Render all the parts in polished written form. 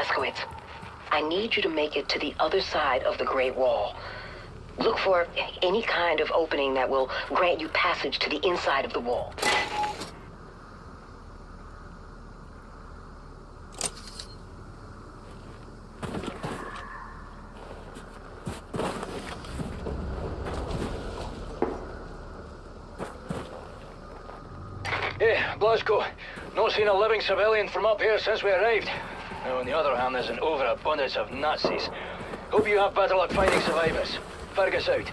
Blazkowicz. I need you to make it to the other side of the Great Wall. Look for any kind of opening that will grant you passage to the inside of the wall. Yeah, Blazko. Not seen a living civilian from up here since we arrived. Now, on the other hand, there's an overabundance of Nazis. Hope you have better luck finding survivors. Fergus out.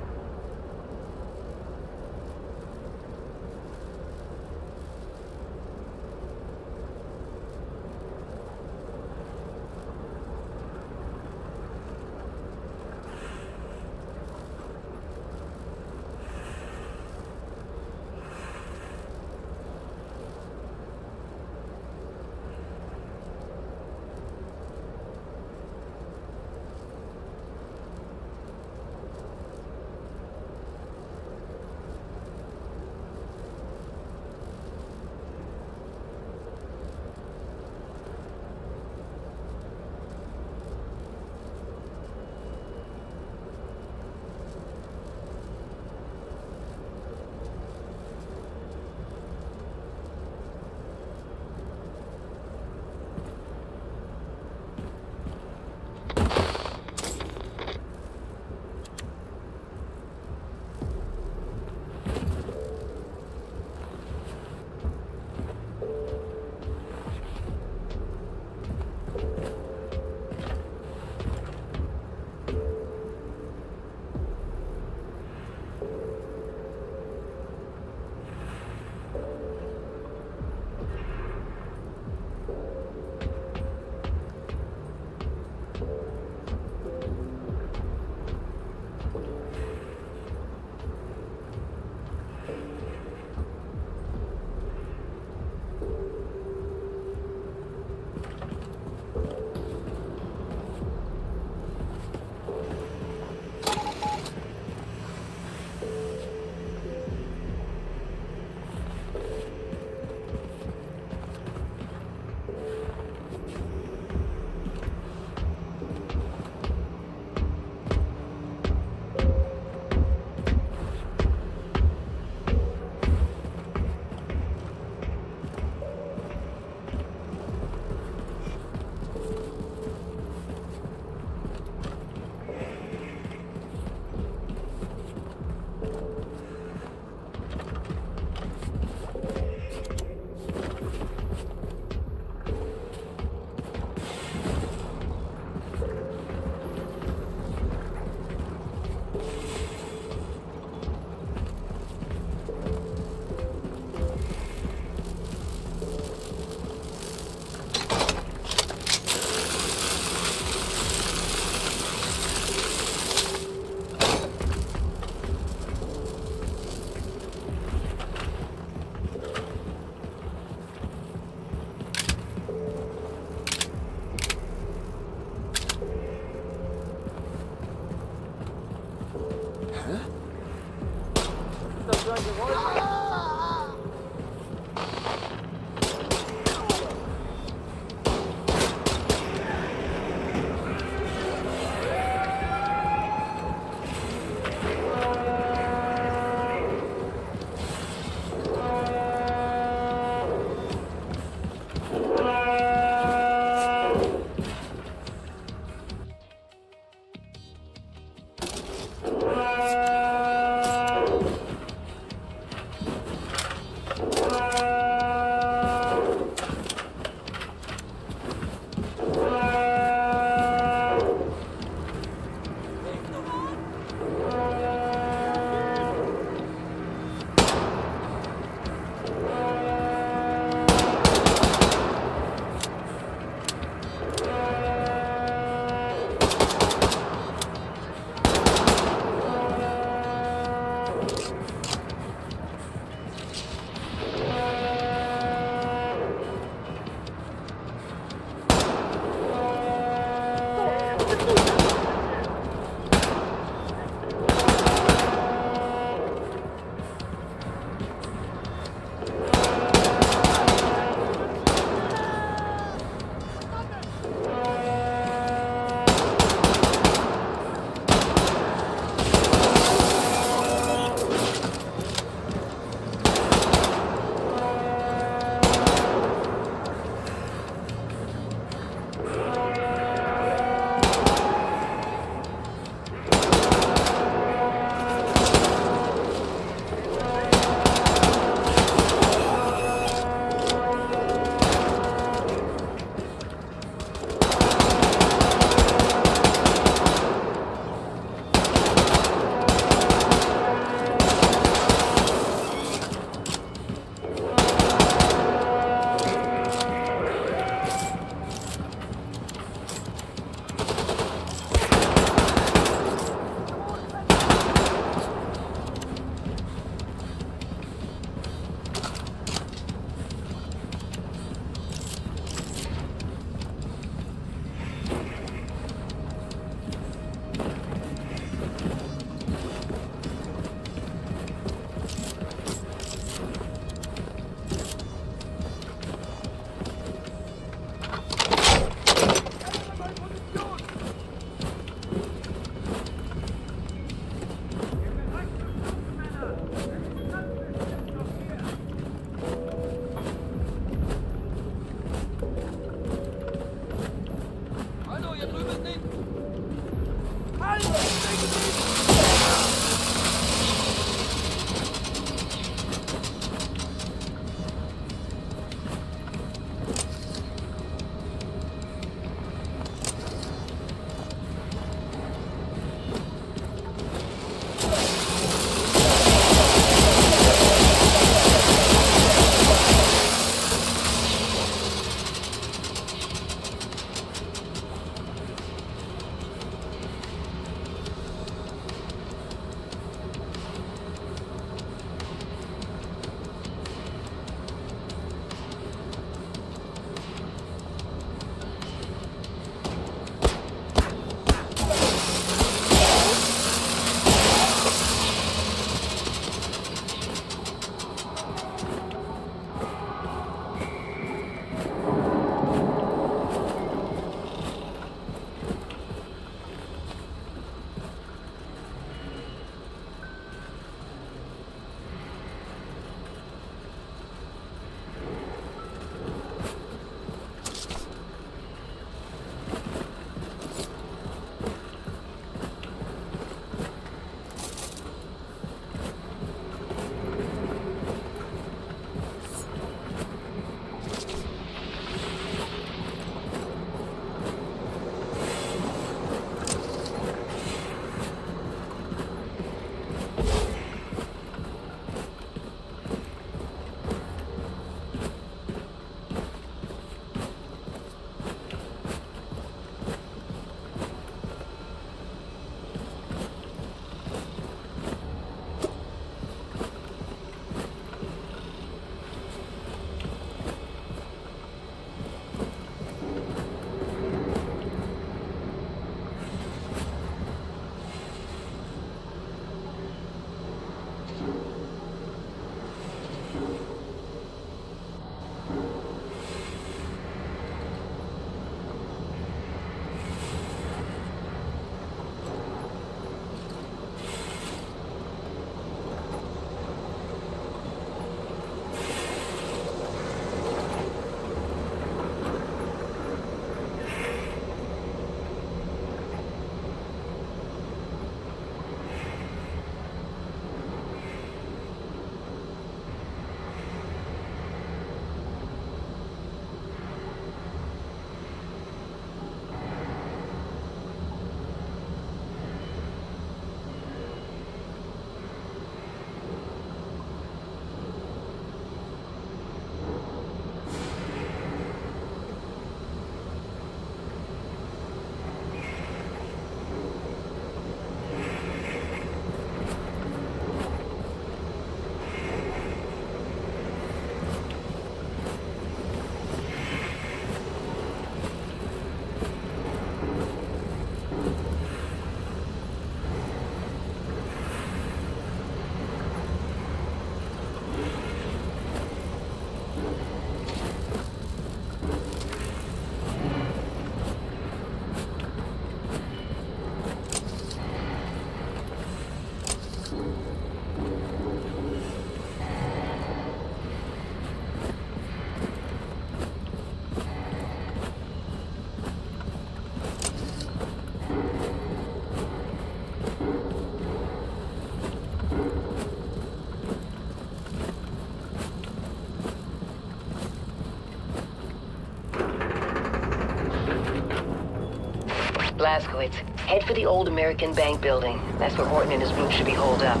Blazkowicz, head for the old American Bank building. That's where Horton and his group should be holed up.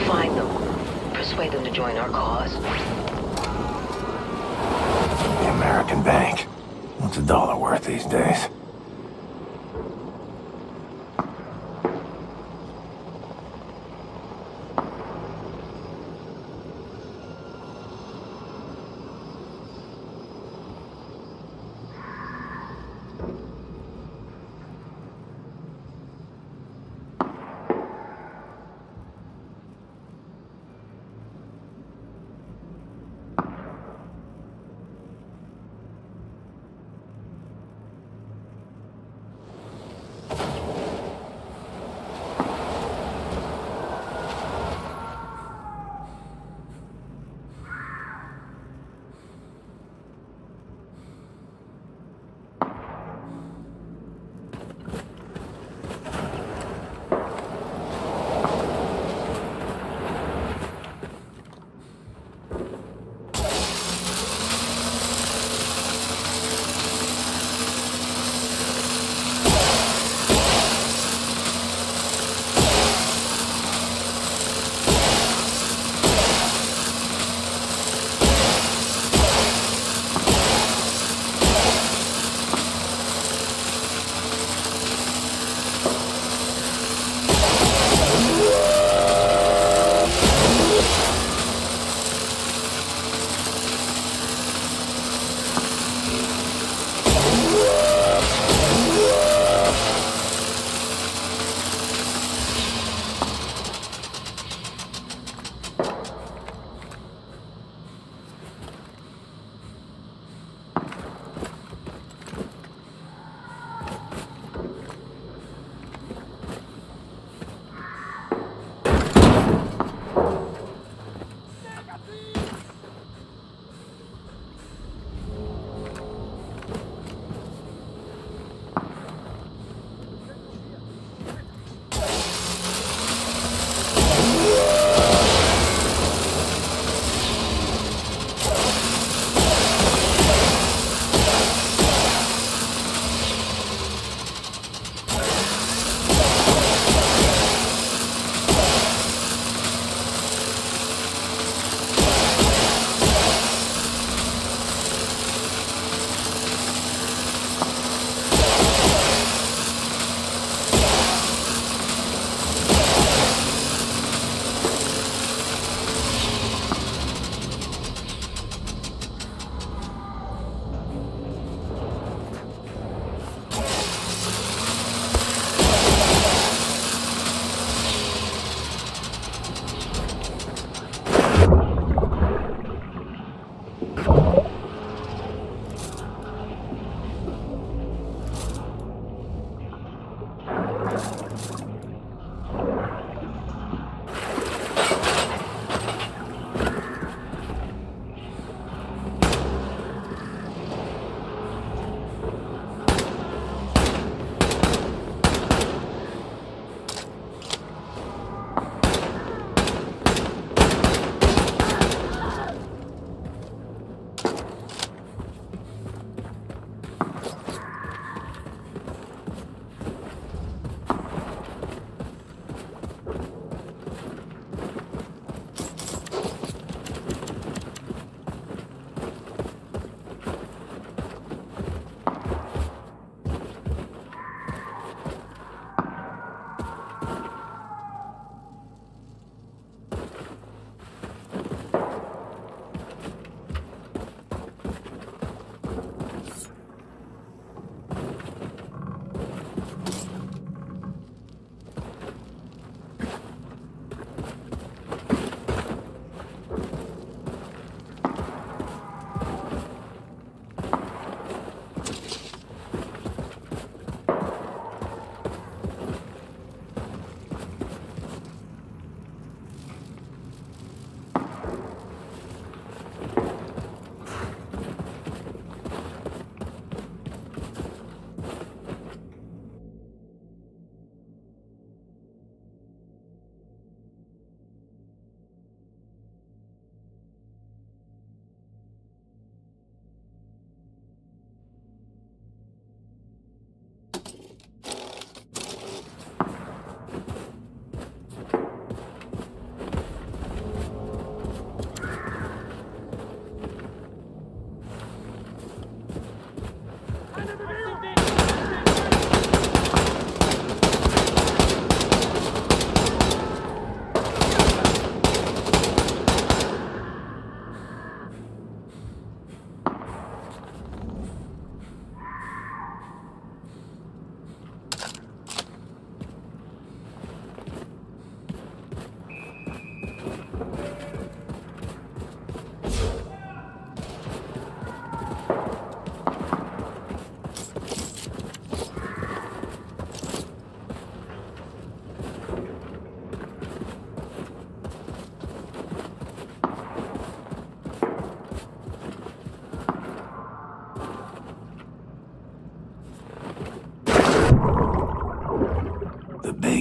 Find them. Persuade them to join our cause. The American Bank. What's a dollar worth these days?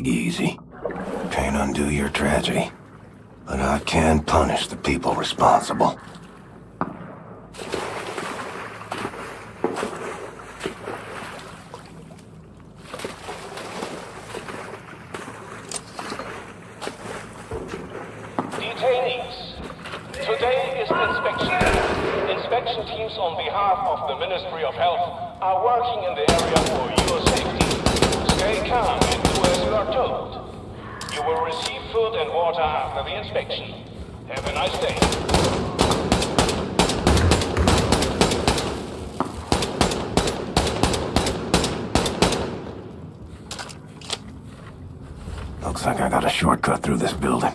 take easy. Can't undo your tragedy. But I can punish the people responsible. Detainees, today is inspection day. Inspection teams on behalf of the Ministry of Health are working in the area for your safety. Stay calm and do as you are told. You will receive food and water after the inspection. Have a nice day. Looks like I got a shortcut through this building.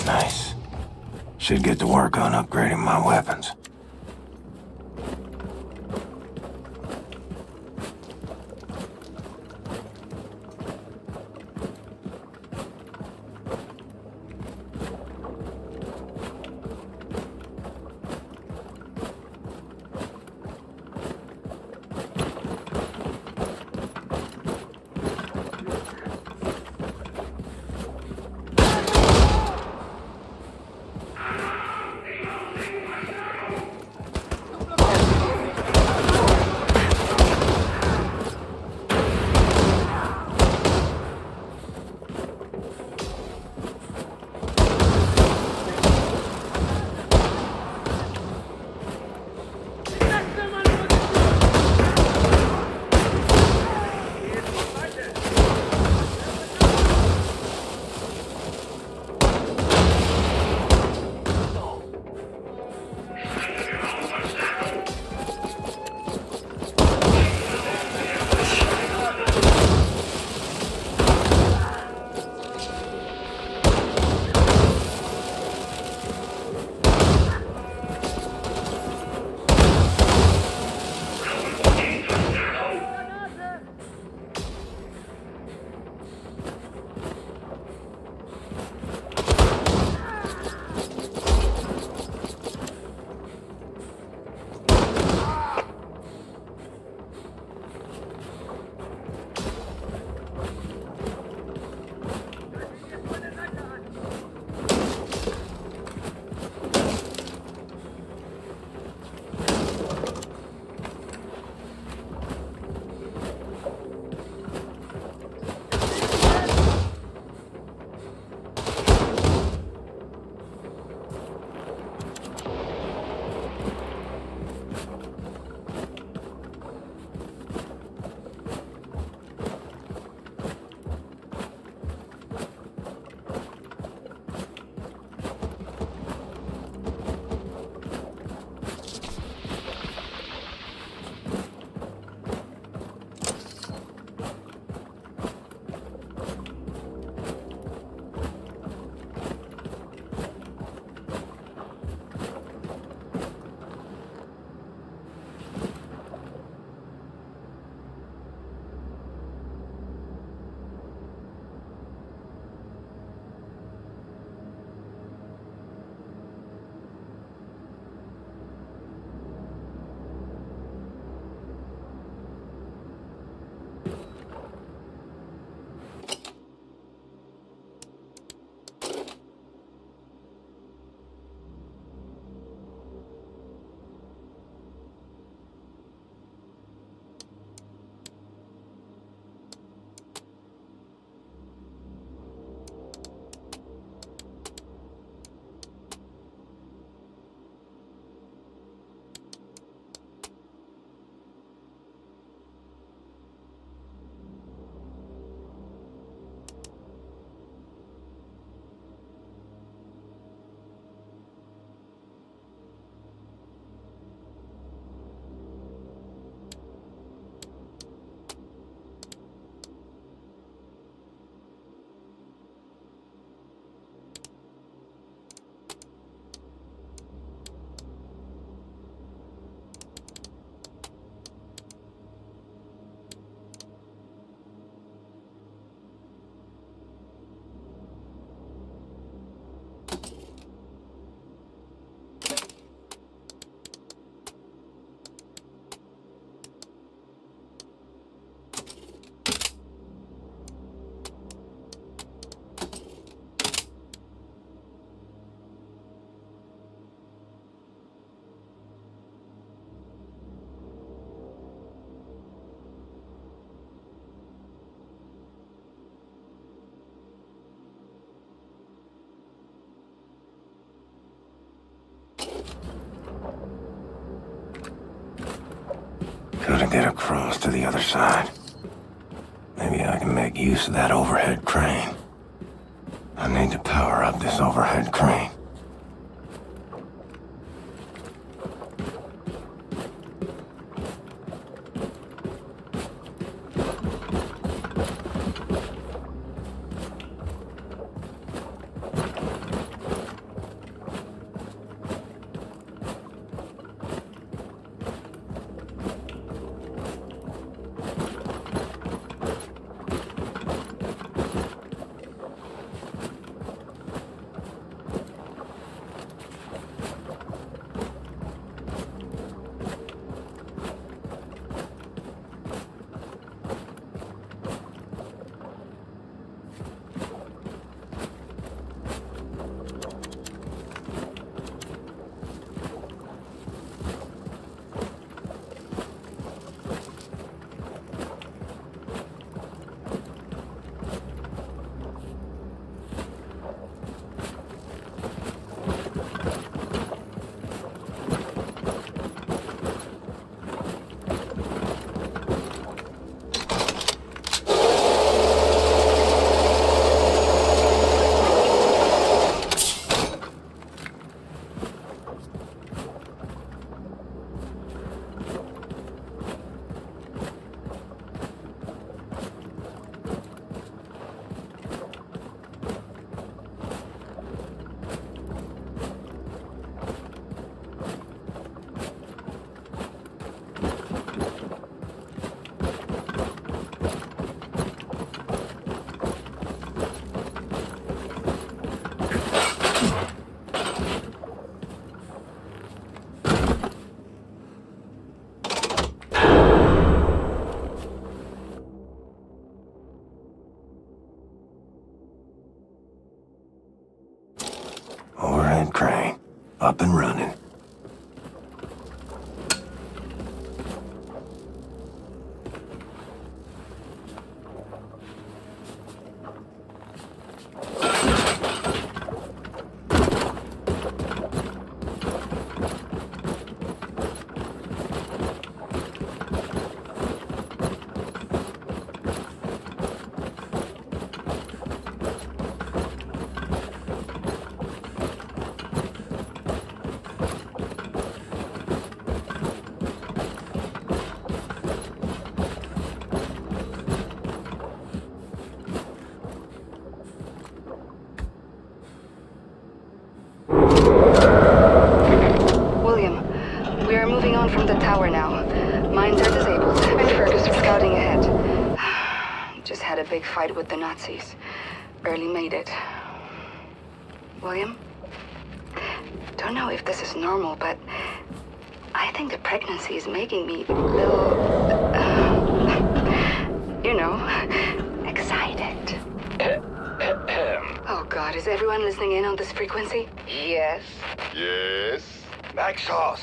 Nice. Should get to work on upgrading my weapons. gotta get across to the other side. Maybe I can make use of that overhead crane. I need to power up this overhead crane. Overhead crane, up and running. From the tower now. Mines are disabled, and Fergus is scouting ahead. Just had a big fight with the Nazis. Barely made it. William? Don't know if this is normal, but I think the pregnancy is making me a little... you know, excited. Oh God, is everyone listening in on this frequency? Yes. Yes? Maxos!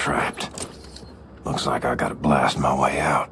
trapped. Looks like I gotta blast my way out.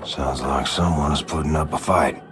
Sounds like someone is putting up a fight.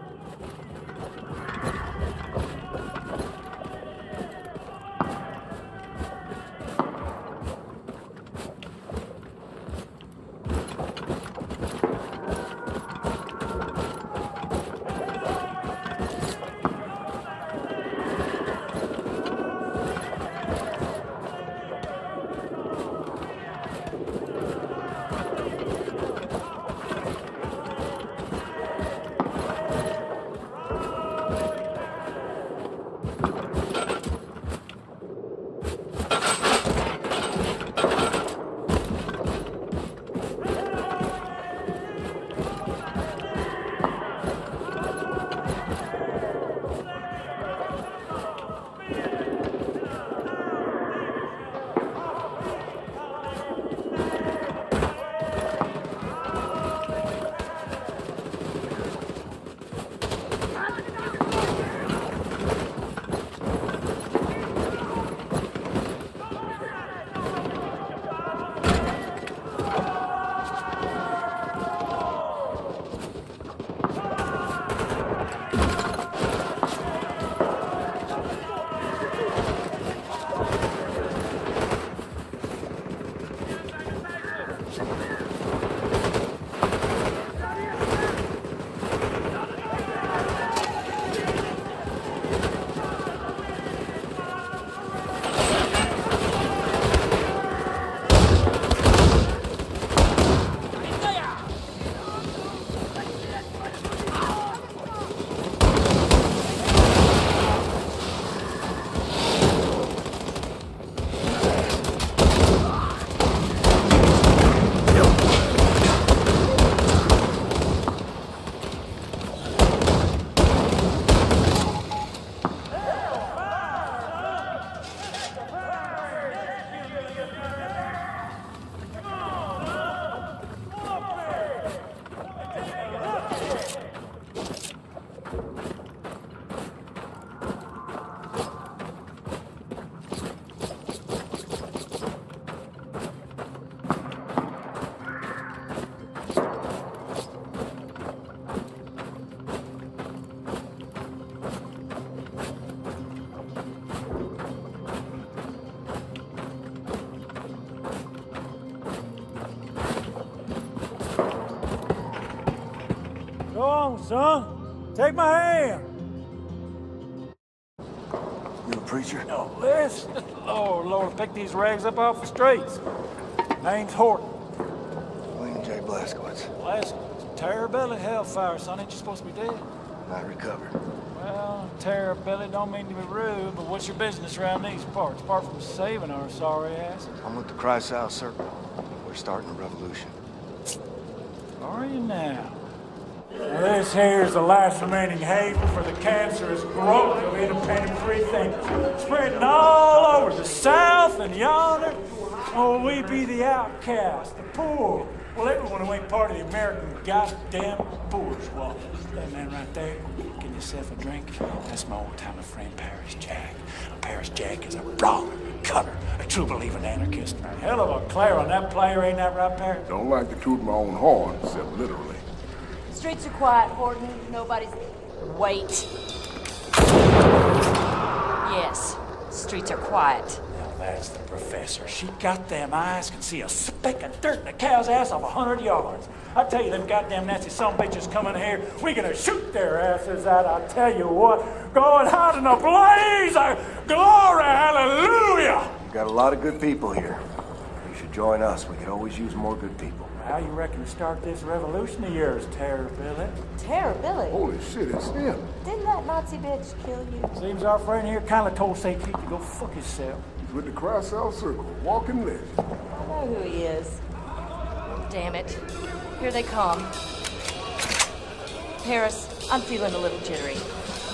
Go on, son. Take my hand. You a preacher? No, listen. Lord, pick these rags up off the streets. Name's Horton. William J. Blaskowitz. Blaskowitz. Terror-belly hellfire, son. Ain't you supposed to be dead? I recovered. Well, terror-belly don't mean to be rude, but what's your business around these parts, apart from saving our sorry asses? I'm with the Chrysal Circle. We're starting a revolution. Are you now? Now, this here is the last remaining haven for the cancerous growth of independent free thinkers, spreading all over the South and yonder. Oh, we be the outcast, the poor. Well, everyone who ain't part of the American goddamn bourgeois. That man right there, get yourself a drink. That's my old-timer friend, Paris Jack. Paris Jack is a brawler, a cutter, a true believing anarchist. A hell of a player on that player, ain't that right, Paris? Don't like to toot my own horn, except literally. Streets are quiet, Horton. Nobody's... Wait. Yes, streets are quiet. Now that's the professor. She got them eyes, can see a speck of dirt in a cow's ass off 100 yards. I tell you, them goddamn Nazi son bitches coming here, we gonna shoot their asses out, I tell you what. Going out in a blaze of glory, hallelujah! We've got a lot of good people here. You should join us. We could always use more good people. How you reckon to start this revolution of yours, Terror Billy? Terror, Billy. Holy shit, it's him. Didn't that Nazi bitch kill you? Seems our friend here kinda told St. Pete to go fuck himself. He's with the Chrysal Circle, walking legend. I know who he is. Damn it. Here they come. Paris, I'm feeling a little jittery.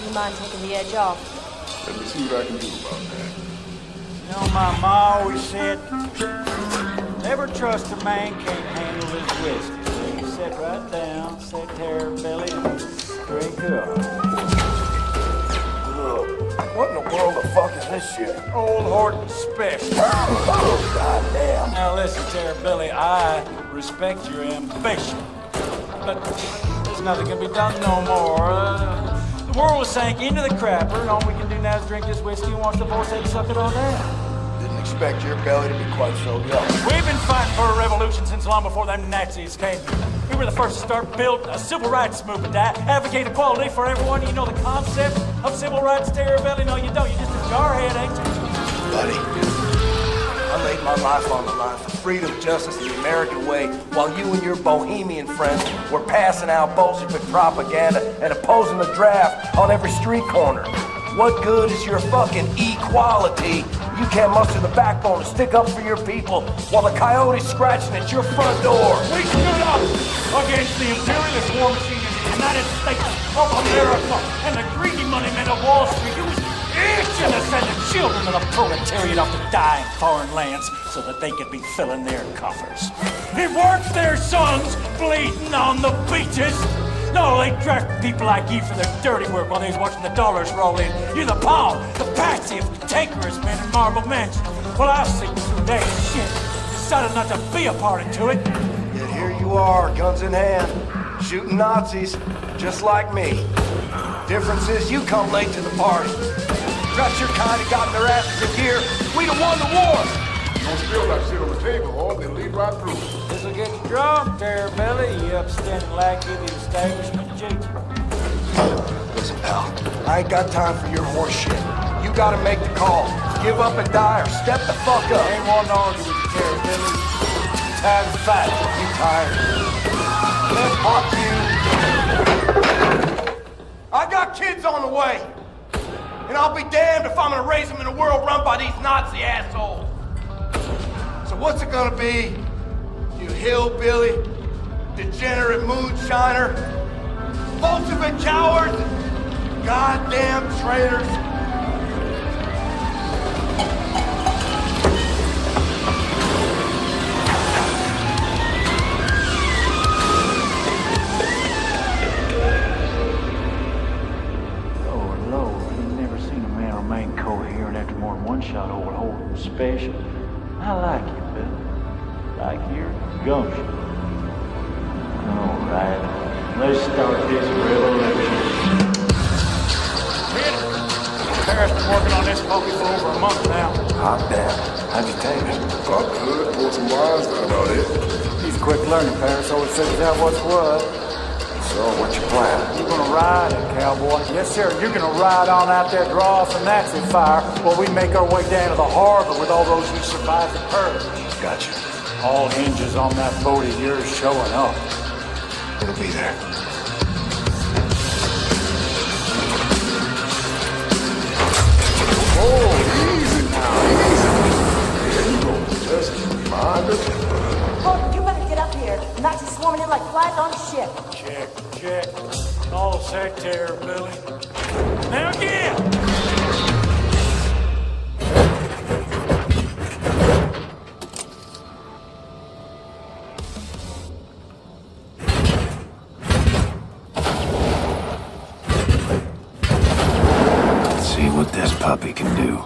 You mind taking the edge off? Let me see what I can do about that. You know, my ma always said, never trust a man can't handle his whiskey. So you sit right down, sit Terror Billy, and drink up. What in the world the fuck is this shit? Old Horton Special. Oh, goddamn. Now listen, Billy, I respect your ambition, but there's nothing can be done no more. The world was sank into the crapper, and all we can do now is drink this whiskey and watch the boys take suck it all down. Didn't expect your belly to be quite so young. We've been fighting for a revolution since long before them Nazis came. We were the first to start build a civil rights movement that advocate equality for everyone. You know the concept of civil rights, Billy? No, you don't. You're just a jarhead, ain't you? Buddy, I laid my life on the line for freedom, justice, and the American way, while you and your bohemian friends were passing out Bolshevik propaganda and opposing the draft on every street corner. What good is your fucking equality? You can't muster the backbone to stick up for your people while the coyote's scratching at your front door. We stood up against the imperialist war machine in the United States of America and the greedy money men of Wall Street. It was itching to send the children of the proletariat off to die in foreign lands so that they could be filling their coffers. It weren't their sons bleeding on the beaches. No, they draft people like you for their dirty work while they was watching the dollars roll in. You're the pawn, the passive, tankerous men in Marble Mansion. Well, I see through that shit. Decided not to be a party to it. Yet here you are, guns in hand, shooting Nazis, just like me. Difference is you come late to the party. Got your kind of gotten their asses in gear. We'd have won the war. Don't spill that shit on the table, or they lead right through. This'll get you drunk, Billy. You upstanding lackey of the establishment, Jake. Listen, pal, I ain't got time for your horse shit. You gotta make the call. Give up and die or step the fuck up. I ain't want to argue with you, Billy. Tired of fighting. You tired? Then fuck you. I got kids on the way. And I'll be damned if I'm gonna raise them in a world run by these Nazi assholes. So what's it gonna be? You hillbilly, degenerate moonshiner, Bolshevik cowards, goddamn traitors. Shot over Horton Special. I like you, Bill. Like your gumption. All right, let's start this revolution. Hit it. Paris been working on this puppy for over a month now. Hot damn. How'd you take it? Fuck good, pull some wines, that's about it. He's a quick learning, Paris. Always figures out what's what. So, what's your plan? You're gonna ride it, cowboy. Yes, sir. You're gonna ride on out there, draw off some Nazi fire while we make our way down to the harbor with all those who survived the purge. Gotcha. All hinges on that boat of yours showing up. It'll be there. Oh, easy now, easy. There you go. Just mind it. Look, you better get up here. Nazis swarming in like flies on a ship. Check. All set there, Billy. Now again! Let's see what this puppy can do.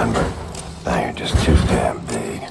remember. Now you're just too damn big.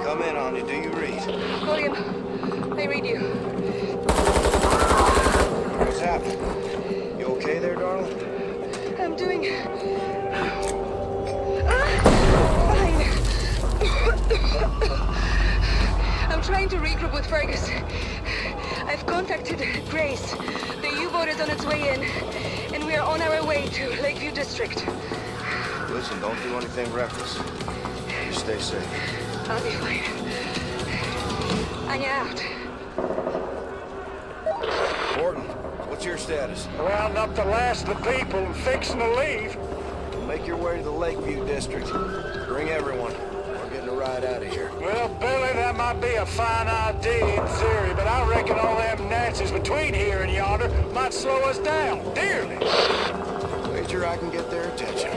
Come in, Anya. Do you read? William, I read you. What's happening? You okay there, darling? I'm doing... fine. I'm trying to regroup with Fergus. I've contacted Grace. The U-boat is on its way in, and we are on our way to Lakeview District. Listen, don't do anything reckless. Just stay safe. I'll be fine. Anya out. Morton, what's your status? Rounding up the last of the people and fixing to leave. Make your way to the Lakeview District. Bring everyone. We're getting a ride out of here. Well, Billy, that might be a fine idea in theory, but I reckon all them Nazis between here and yonder might slow us down dearly. Wager I can get their attention.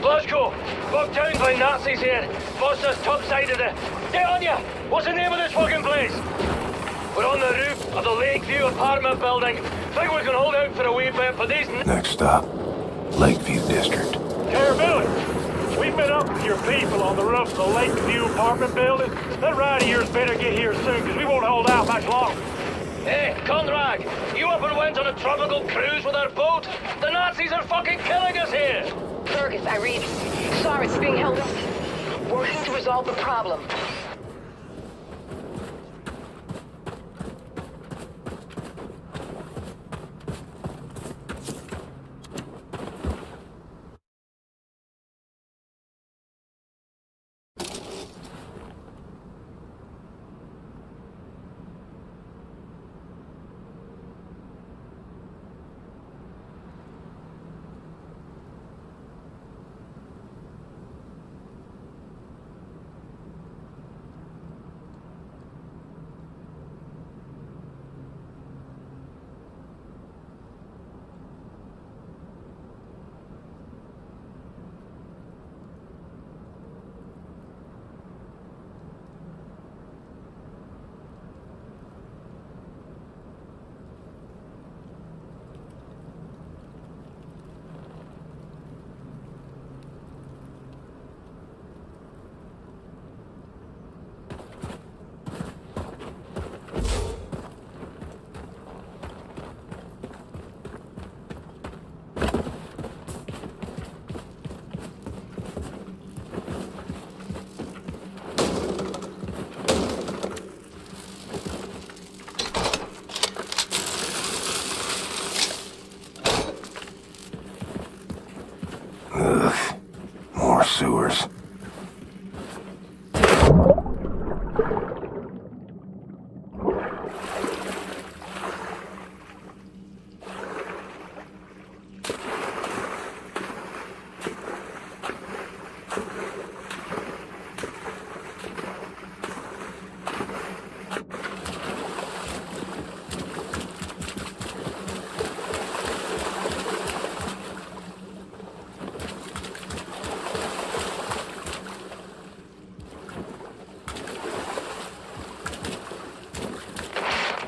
Glasgow! Locked down by Nazis here. Lost us top side of the... Get on ya! What's the name of this fucking place? We're on the roof of the Lakeview apartment building. Think we can hold out for a wee bit, but these... Next stop, Lakeview District. Here, Billy, we've been up with your people on the roof of the Lakeview apartment building. That ride of yours better get here soon, because we won't hold out much longer. Hey, Conrad! You up and went on a tropical cruise with our boat? The Nazis are fucking killing us here! Fergus, I read. Sorry, it's being held up. Working to resolve the problem. sewers.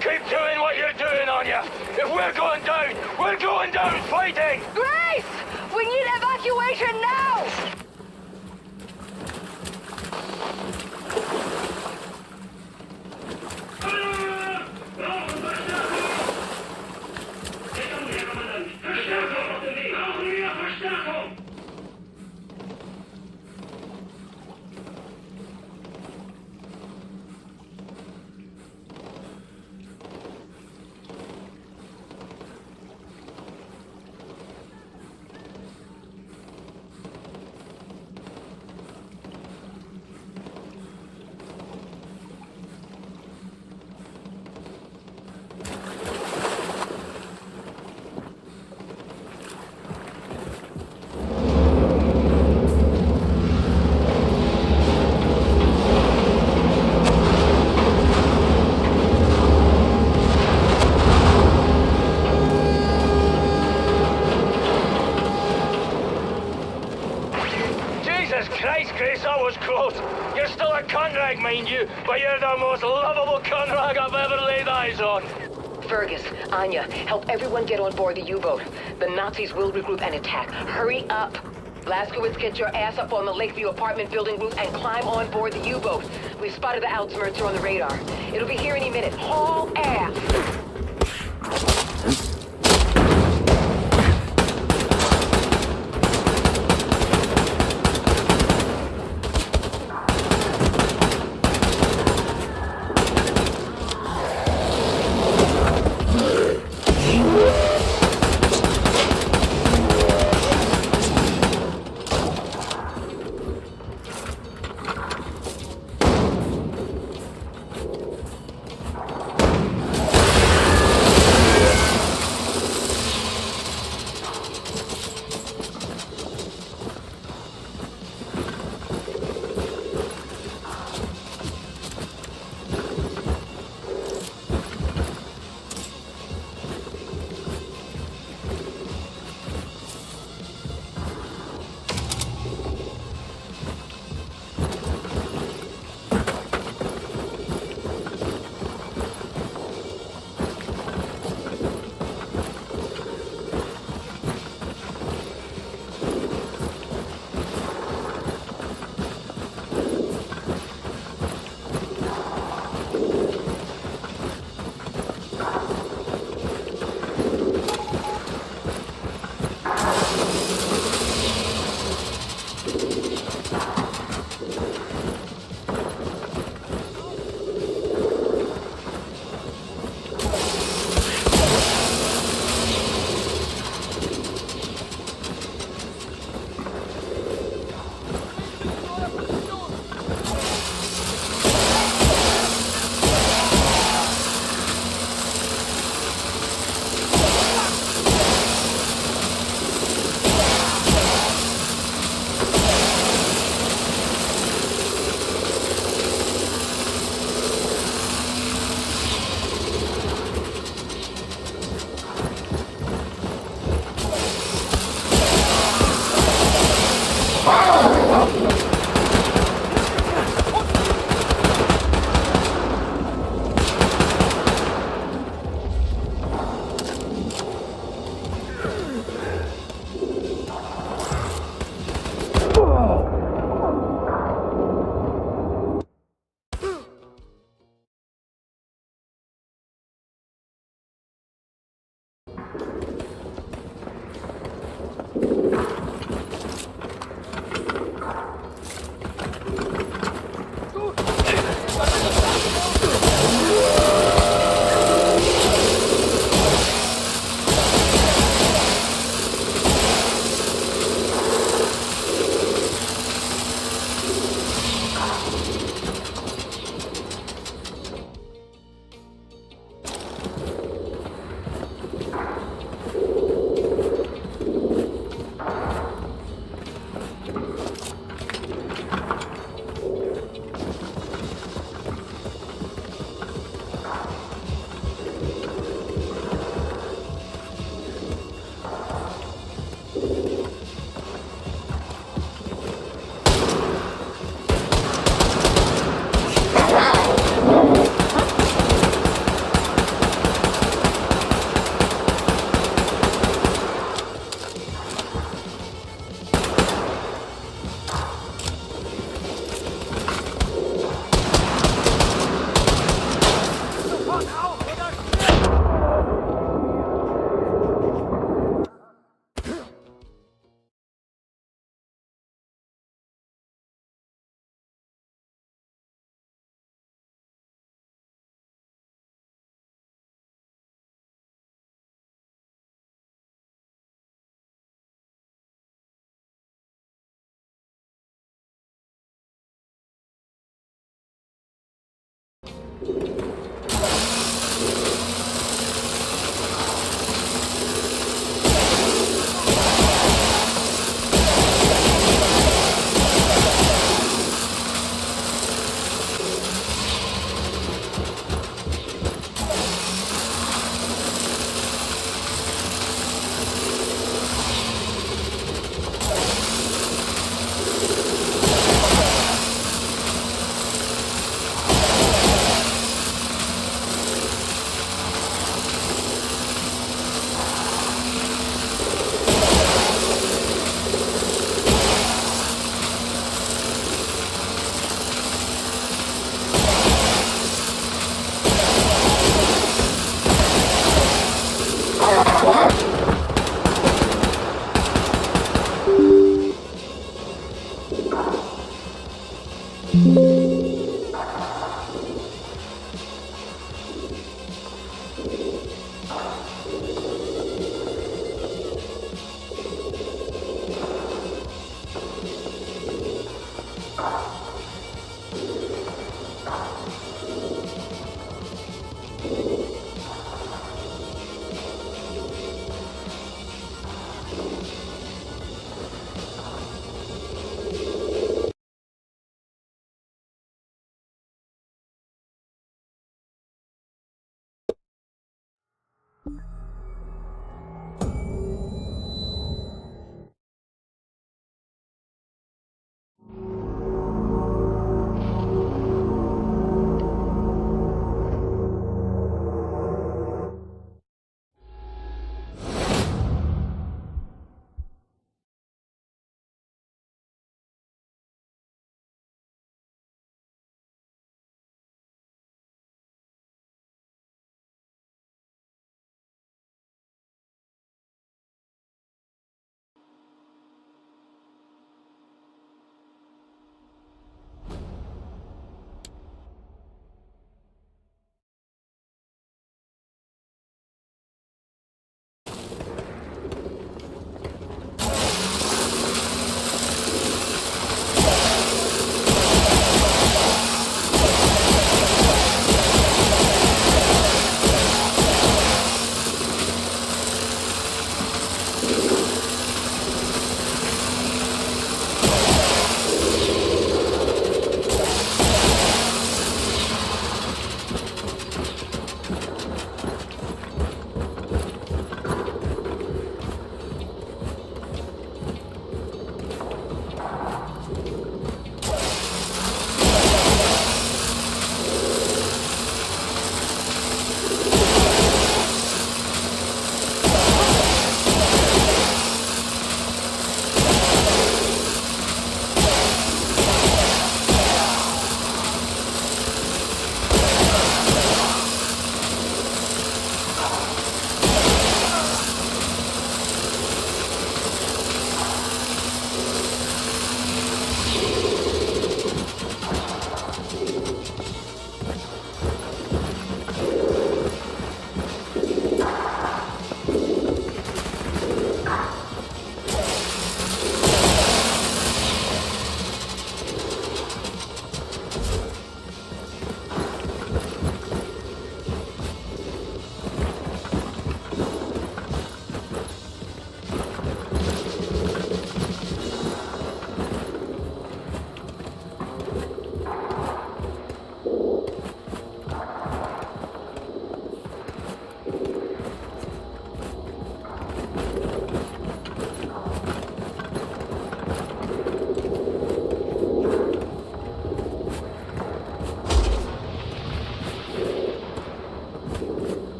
Keep doing what you're doing, Anya. If we're going down fighting. Grace! We need evacuation now! Jesus Christ, Grace, that was close. You're still a conrag, mind you, but you're the most lovable conrag I've ever laid eyes on. Fergus, Anya, help everyone get on board the U-boat. The Nazis will regroup and attack. Hurry up. Blazkowicz, get your ass up on the Lakeview apartment building roof and climb on board the U-boat. We've spotted the Outsmirter on the radar. It'll be here any minute. Haul ass!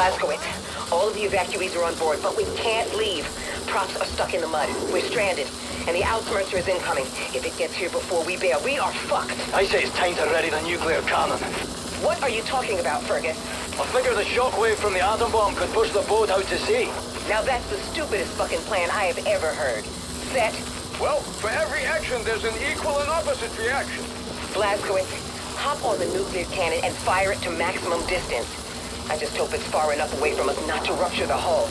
Blazkowicz, all of the evacuees are on board, but we can't leave. Props are stuck in the mud. We're stranded. And the Outmercer is incoming. If it gets here before we bail, we are fucked. I say it's time to ready the nuclear cannon. What are you talking about, Fergus? I figure the shockwave from the atom bomb could push the boat out to sea. Now that's the stupidest fucking plan I have ever heard. Set. Well, for every action, there's an equal and opposite reaction. Blazkowicz, hop on the nuclear cannon and fire it to maximum distance. I just hope it's far enough away from us not to rupture the hull.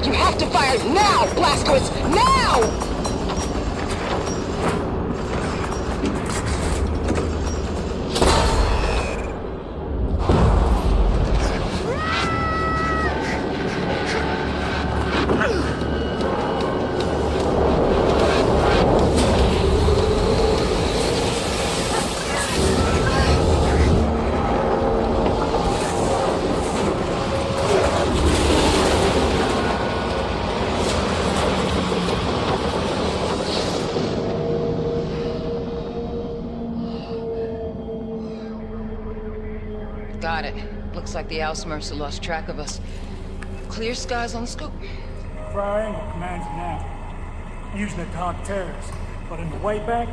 You have to fire now, Blazkowicz! Now! Got it. Looks like the Ausmercer lost track of us. Clear skies on the scoop. Triangle commands now. Using it to hunt terrorists. But in the way back,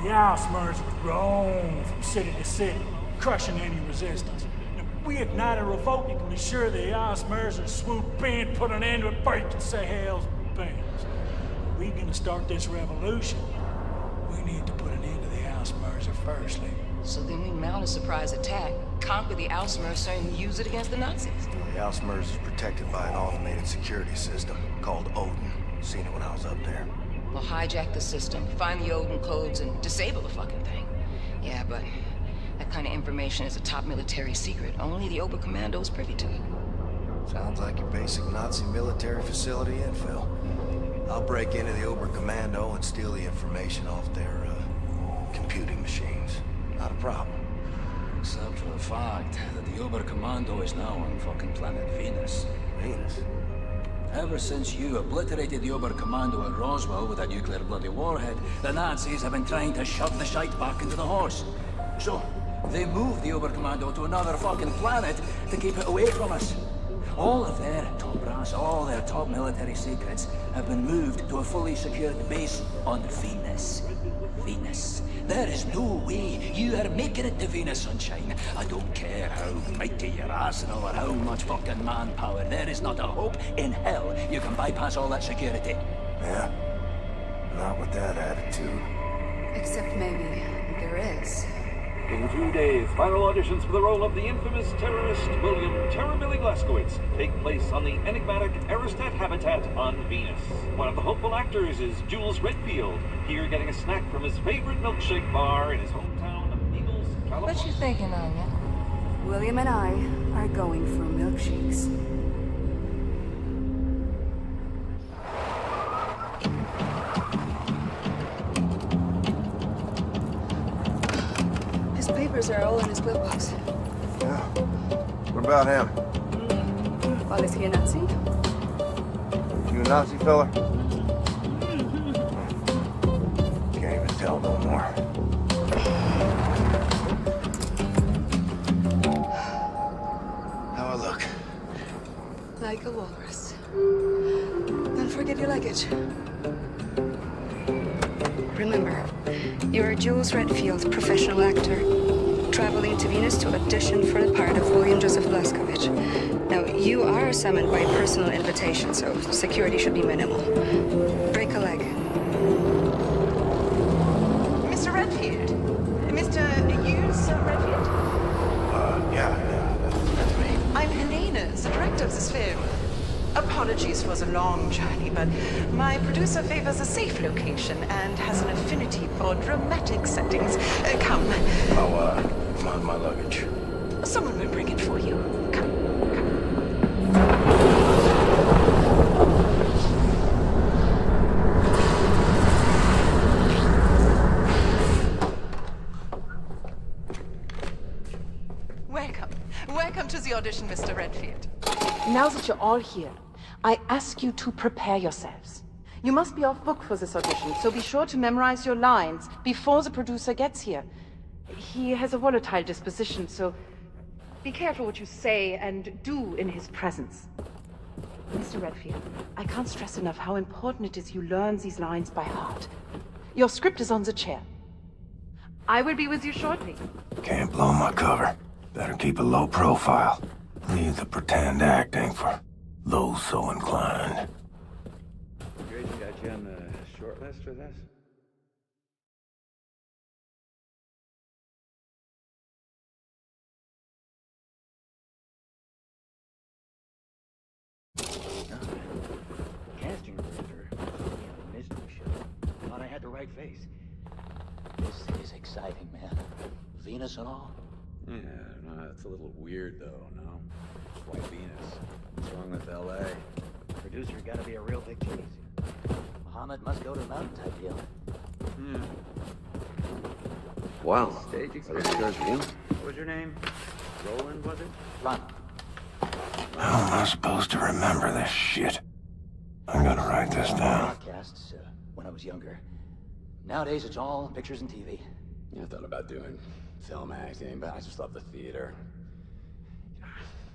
the Ausmercer roam from city to city, crushing any resistance. If we ignite a revolt, you can be sure the Ausmercer swoop in, put an end to it before you can say hell's beans. If we're gonna start this revolution, we need to put an end to the Ausmercer firstly. So then we mount a surprise attack, conquer the Ausmercer, and use it against the Nazis. The Ausmercer is protected by an automated security system called Odin. Seen it when I was up there. We'll hijack the system, find the Odin codes, and disable the fucking thing. Yeah, but that kind of information is a top military secret. Only the Oberkommando is privy to it. Sounds like your basic Nazi military facility infill. I'll break into the Oberkommando and steal the information off their, computing machines. Not a problem. Except for the fact that the Oberkommando is now on fucking planet Venus. Venus? Ever since you obliterated the Oberkommando at Roswell with a nuclear bloody warhead, the Nazis have been trying to shove the shite back into the horse. So, they moved the Oberkommando to another fucking planet to keep it away from us. All of their top brass, all their top military secrets have been moved to a fully secured base on Venus. Venus. There is no way you are making it to Venus, sunshine. I don't care how mighty your arsenal or how much fucking manpower. There is not a hope in hell you can bypass all that security. Yeah? Not with that attitude. Except maybe there is. In 2 days, final auditions for the role of the infamous terrorist William Terramilly Blazkowicz take place on the enigmatic Aristat habitat on Venus. One of the hopeful actors is Jules Redfield, here getting a snack from his favorite milkshake bar in his hometown of Eagles, California. What you thinking, Anya? William and I are going for milkshakes. His papers are all in his glove box. Yeah. What about him? Well, is he a Nazi? You a Nazi fella? Can't even tell no more. How I look? Like a walrus. Don't forget your luggage. Remember, you're a Jules Redfield, professional actor, traveling to Venus to audition for the part of William Joseph Blazkowicz. Now, you are summoned by personal invitation, so security should be minimal. Break a leg. Mr. Redfield? Mr. Hughes Redfield? Yeah, that's me. I'm Helena, the director of this film. Apologies for the long journey, but my producer favors a safe location and has an affinity for dramatic settings. Come. Oh, my luggage. Someone will bring it for you. Come. Welcome. Welcome to the audition, Mr. Redfield. Now that you're all here, I ask you to prepare yourselves. You must be off book for this audition, so be sure to memorize your lines before the producer gets here. He has a volatile disposition, so Be careful what you say and do in his presence. Mr. Redfield, I can't stress enough how important it is you learn these lines by heart. Your script is on the chair. I will be with you shortly. Can't blow my cover. Better keep a low profile. Leave the pretend acting for those so inclined. Great, got you on the short list for this? Casting director, a mystery show. Thought I had the right face. This is exciting, man. Venus and all? Yeah, no, that's a little weird though, no? Why Venus? What's wrong with LA? Producer gotta be a real big cheese. Muhammad must go to the mountain type deal. Wow. Stage experience. What was your name? Roland, was it? Ron. How am I supposed to remember this shit? I'm gonna write this down. Podcasts, when I was younger. Nowadays, it's all pictures and TV. Yeah, I thought about doing film acting, but I just love the theater.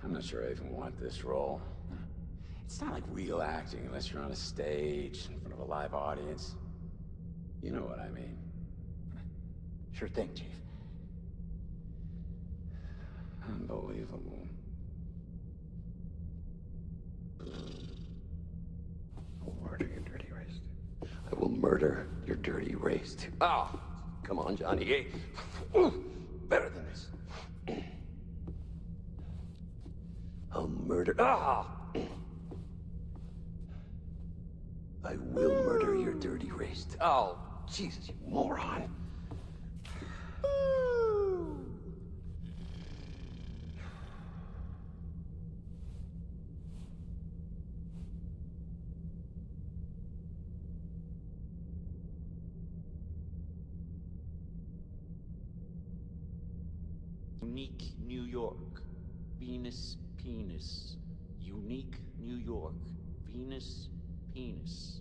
I'm not sure I even want this role. It's not like real acting unless you're on a stage in front of a live audience. You know what I mean. Sure thing, Chief. Unbelievable. Murder your dirty race. I will murder your dirty race. Oh, come on, Johnny. Hey. Better than this. I'll murder. Ah! I will murder your dirty race. Oh, Jesus, you moron. Unique New York, Venus penis. Unique New York, Venus penis.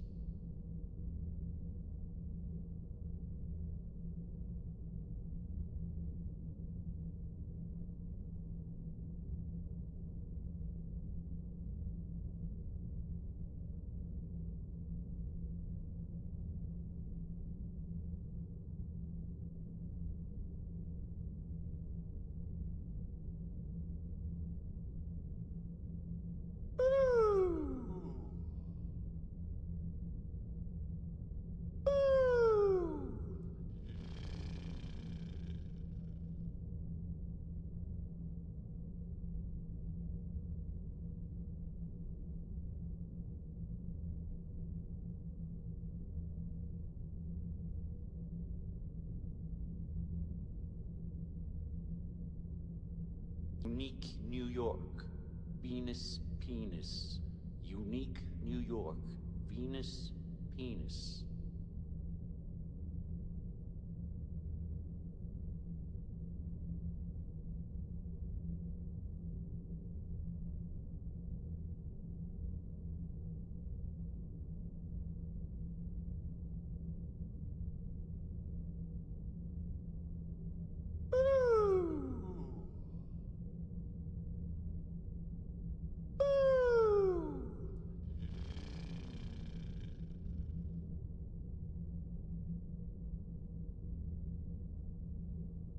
Unique New York, Venus penis. Unique New York,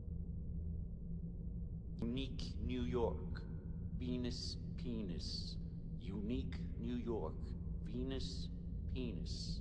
Venus penis. Unique New York, Venus penis. Unique New York, Venus penis.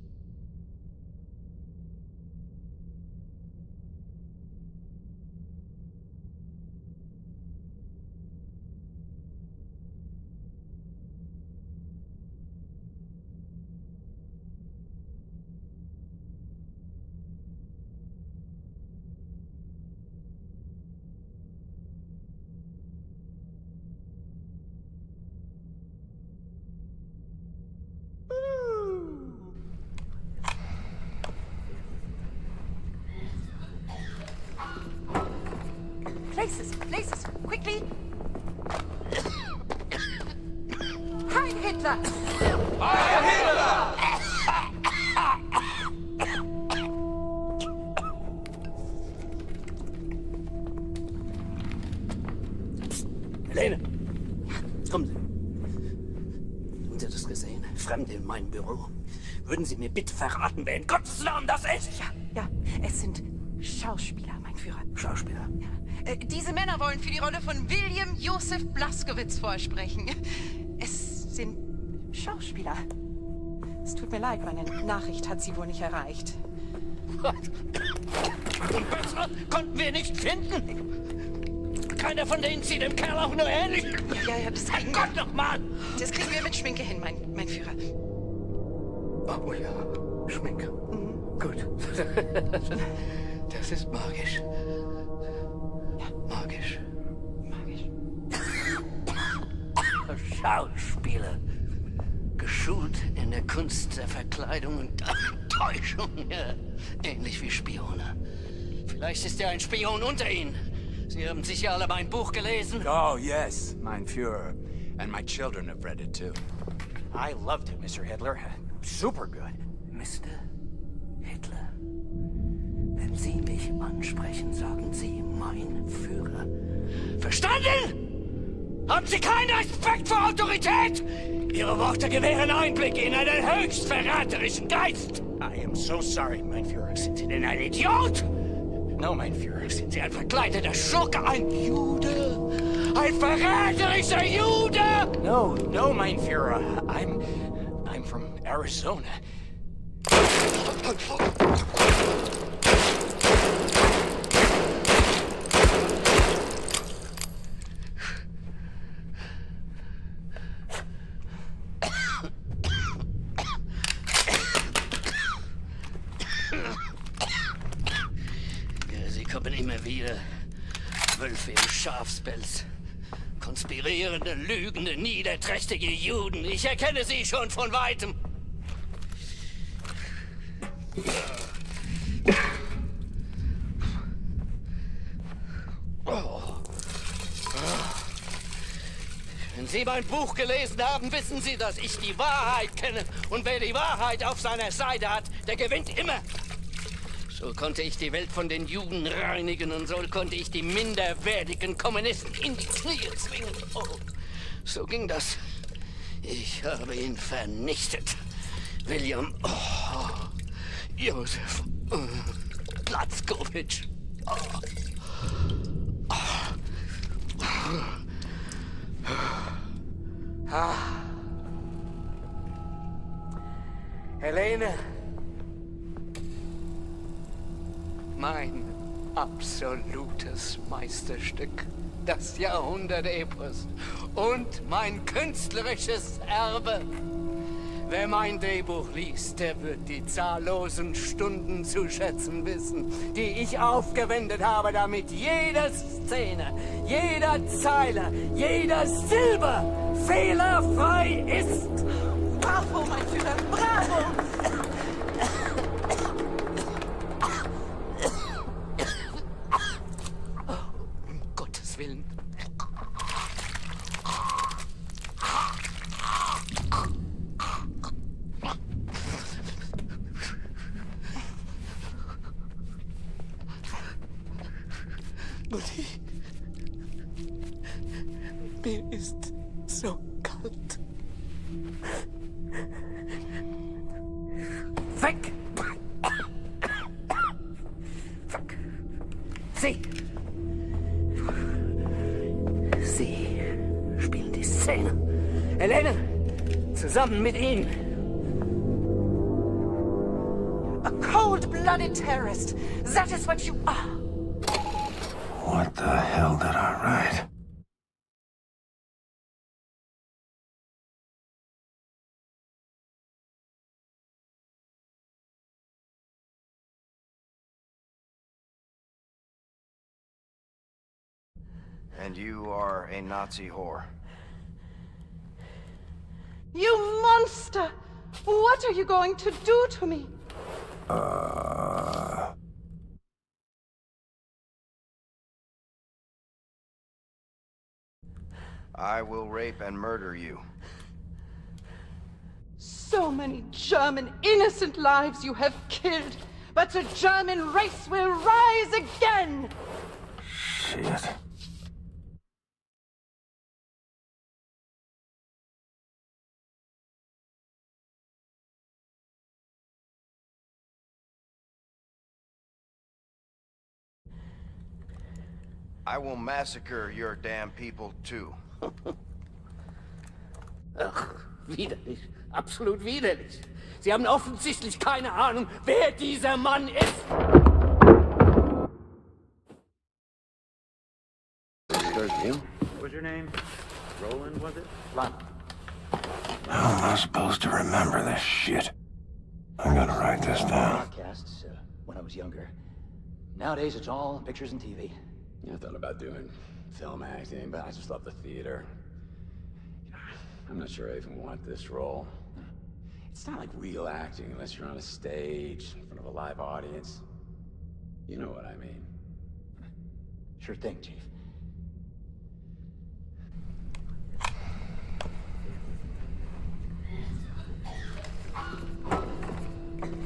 Places, quickly! Heil Hitler! Heil Hitler! Helene! Kommen Sie. Haben Sie das gesehen? Fremde in meinem Büro. Würden Sie mir bitte verraten, wer in Gottes Namen das ist? Ja, es sind Schauspieler, mein Führer. Schauspieler? Ja. Diese Männer wollen für die Rolle von William Joseph Blaskowitz vorsprechen. Es sind Schauspieler. Es tut mir leid, meine Nachricht hat sie wohl nicht erreicht. Und besser konnten wir nicht finden. Keiner von denen sieht dem Kerl auch nur ähnlich. Ja, das kriegen Gott nochmal! Das kriegen wir mit Schminke hin, mein Führer. Oh ja, Schminke. Gut. Das ist magisch. Ja. Magisch. Schauspieler. Geschult in der Kunst der Verkleidung und Täuschung. Ja. Ähnlich wie Spione. Vielleicht ist ja ein Spion unter Ihnen. Sie haben sicher alle mein Buch gelesen. Oh, yes, mein Führer. And my children have read it too. I loved it, Mr. Hitler. Super good. Mr. Hitler. Wenn Sie mich ansprechen, sagen Sie mein Führer. Verstanden? Haben Sie keinen Respekt vor Autorität? Ihre Worte gewähren Einblick in einen höchst verräterischen Geist. I am so sorry, mein Führer. Sind Sie denn ein Idiot? No, mein Führer. Sind Sie ein verkleideter Schurke, ein Jude? Ein verräterischer Jude? No, mein Führer. I'm from Arizona. Sie kommen immer wieder. Wölfe im Schafspelz. Konspirierende, lügende, niederträchtige Juden. Ich erkenne sie schon von Weitem. Wenn Sie mein Buch gelesen haben, wissen Sie, dass ich die Wahrheit kenne. Und wer die Wahrheit auf seiner Seite hat, der gewinnt immer. So konnte ich die Welt von den Juden reinigen und so konnte ich die minderwertigen Kommunisten in die Knie zwingen. Oh, so ging das. Ich habe ihn vernichtet. William Joseph Blaskowitz. Helene. Mein absolutes Meisterstück. Das Jahrhundert-Epos. Und mein künstlerisches Erbe. Wer mein Drehbuch liest, der wird die zahllosen Stunden zu schätzen wissen, die ich aufgewendet habe, damit jede Szene, jeder Zeile, jeder Silbe fehlerfrei ist. Bravo, mein Führer, bravo! Um Gottes Willen. Mutti, mir ist so kalt. Weg! Weg! Sie! Sie spielen die Szene. Helene, zusammen mit ihm. A cold-blooded terrorist. That is what you are. What the hell did I write? And you are a Nazi whore. You monster! What are you going to do to me? I will rape and murder you. So many German innocent lives you have killed, but the German race will rise again! Shit. I will massacre your damn people too. Ach, widerlich. Absolut widerlich. Sie haben offensichtlich keine Ahnung, wer dieser Mann ist. What's your name? Roland, was it? Lon. How am I supposed to remember this shit? I'm gonna write this down. Podcasts, when I was younger. Nowadays, it's all pictures and TV. I thought about doing film acting, but I just love the theater. I'm not sure I even want this role. It's not like real acting unless you're on a stage in front of a live audience. You know what I mean. Sure thing, Chief.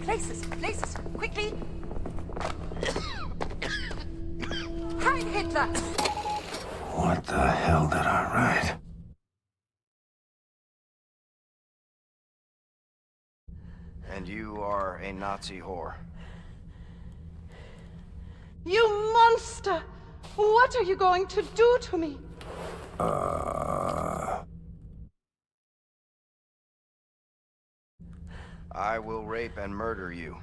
Places, quickly! Heil Hitler! What the hell did I write? And you are a Nazi whore. You monster! What are you going to do to me? I will rape and murder you.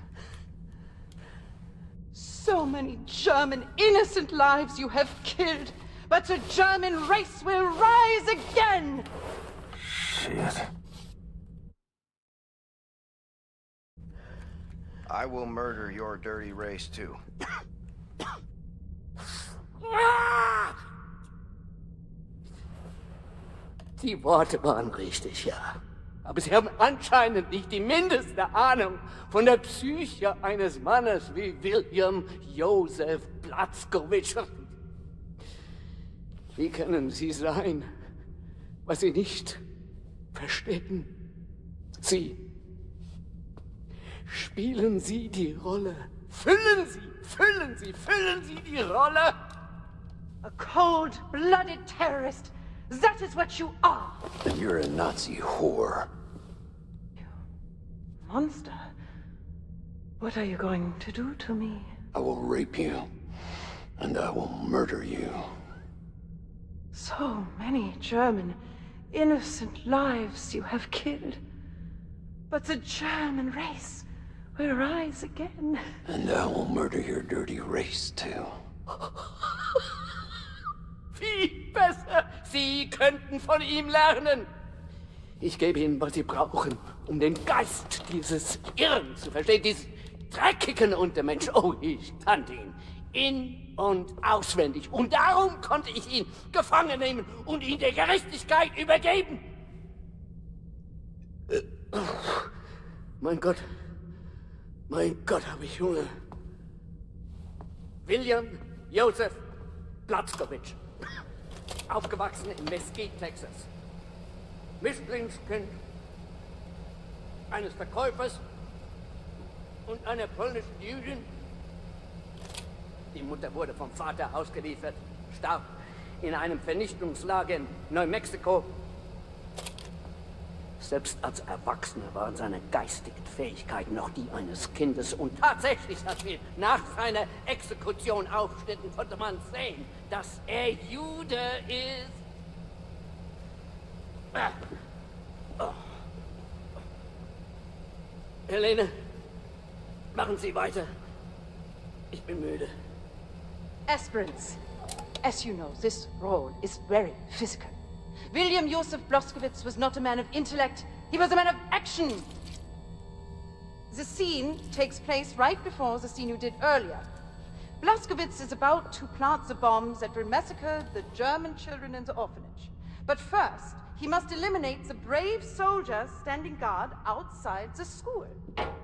So many German innocent lives you have killed, but the German race will rise again! Shit. I will murder your dirty race too. Die Worte waren richtig, ja. Aber Sie haben anscheinend nicht die mindeste Ahnung von der Psyche eines Mannes wie William Joseph Blazkowicz. Wie können Sie sein, was Sie nicht verstehen? Sie. Spielen Sie die Rolle. Füllen Sie die Rolle. A cold-blooded terrorist. That is what you are. And you're a Nazi whore. Monster. What are you going to do to me? I will rape you. And I will murder you. So many German innocent lives you have killed. But the German race will rise again. And I will murder your dirty race too. Viel besser. Sie könnten von ihm lernen. Ich gebe Ihnen, was Sie brauchen, um den Geist dieses Irren zu verstehen, dieses dreckigen Untermensch. Oh, ich kannte ihn in- und auswendig. Und darum konnte ich ihn gefangen nehmen und ihn der Gerechtigkeit übergeben. Mein Gott, habe ich Hunger. William Joseph Blazkowicz. Aufgewachsen in Mesquite, Texas. Mischlingskind eines Verkäufers und einer polnischen Jüdin. Die Mutter wurde vom Vater ausgeliefert, starb in einem Vernichtungslager in Neumexiko. Selbst als Erwachsener waren seine geistigen Fähigkeiten noch die eines Kindes. Und tatsächlich, als wir nach seiner Exekution aufschnitten, konnte man sehen, dass er Jude ist. Oh. Helene, machen Sie weiter. Ich bin müde. Aspirants, as you know, this role is very physical. William Joseph Blazkowicz was not a man of intellect, he was a man of action. The scene takes place right before the scene you did earlier. Blazkowicz is about to plant the bombs that will massacre the German children in the orphanage. But first, he must eliminate the brave soldiers standing guard outside the school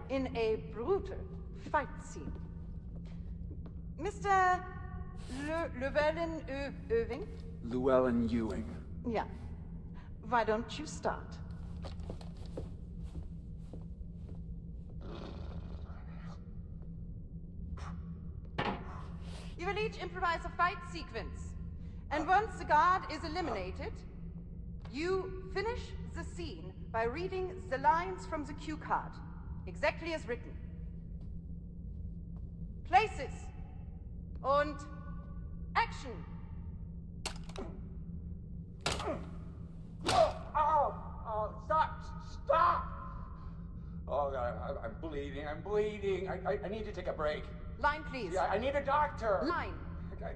in a brutal fight scene. Mr. Llewellyn-Ewing? Llewellyn-Ewing. Yeah. Why don't you start? You will each improvise a fight sequence. And once the guard is eliminated, you finish the scene by reading the lines from the cue card, exactly as written. Places und action! bleeding. I'm bleeding. I need to take a break. Line, please. Yeah, I need a doctor. Line. Okay.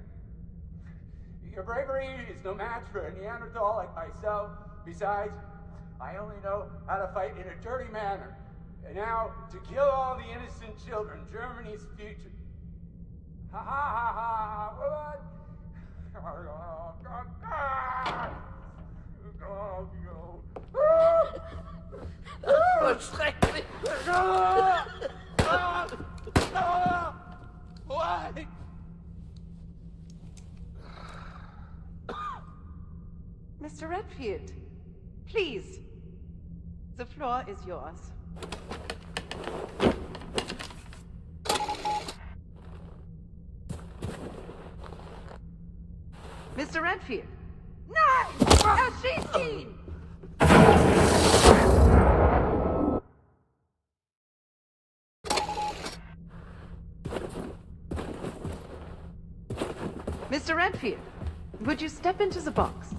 Your bravery is no match for a Neanderthal like myself. Besides, I only know how to fight in a dirty manner. And now, to kill all the innocent children, Germany's future. Ha ha ha ha! What? Schrecklich! Why? Mr. Redfield, please. The floor is yours. Mr. Redfield. Nein! Erschießt ihn! Mr. Redfield, would you step into the box?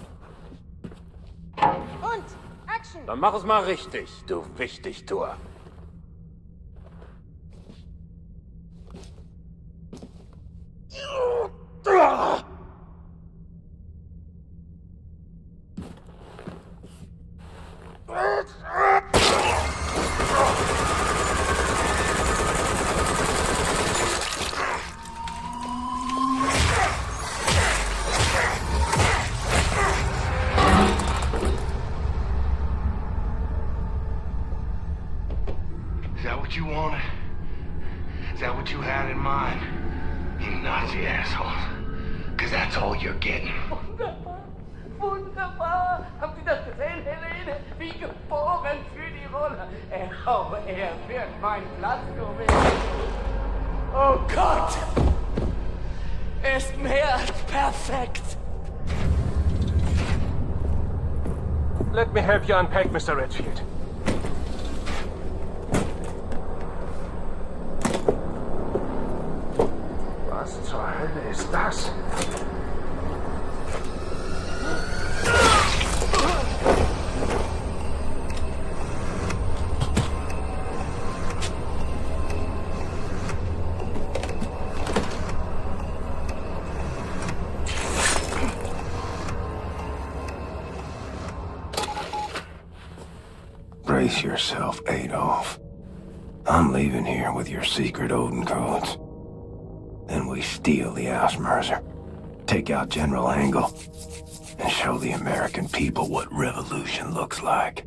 Und Action! Dann mach es mal richtig, du Wichtigtuer. Is that what you wanted? Is that what you had in mind? You Nazi assholes. Cause that's all you're getting. Wunderbar! Wunderbar! Haben Sie das gesehen, Helene? Wie geboren für die Rolle. Er wird mein Platz gewinnen. Oh Gott! Er ist mehr als perfekt. Let me help you unpack, Mr. Redfield. Was zur Hölle ist das? Brace yourself, Adolf. I'm leaving here with your secret Odin codes. Then we steal the Ausmerzer, take out General Angle, and show the American people what revolution looks like.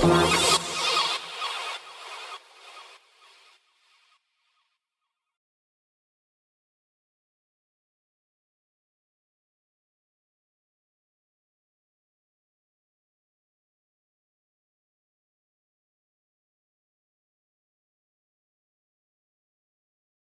Bye.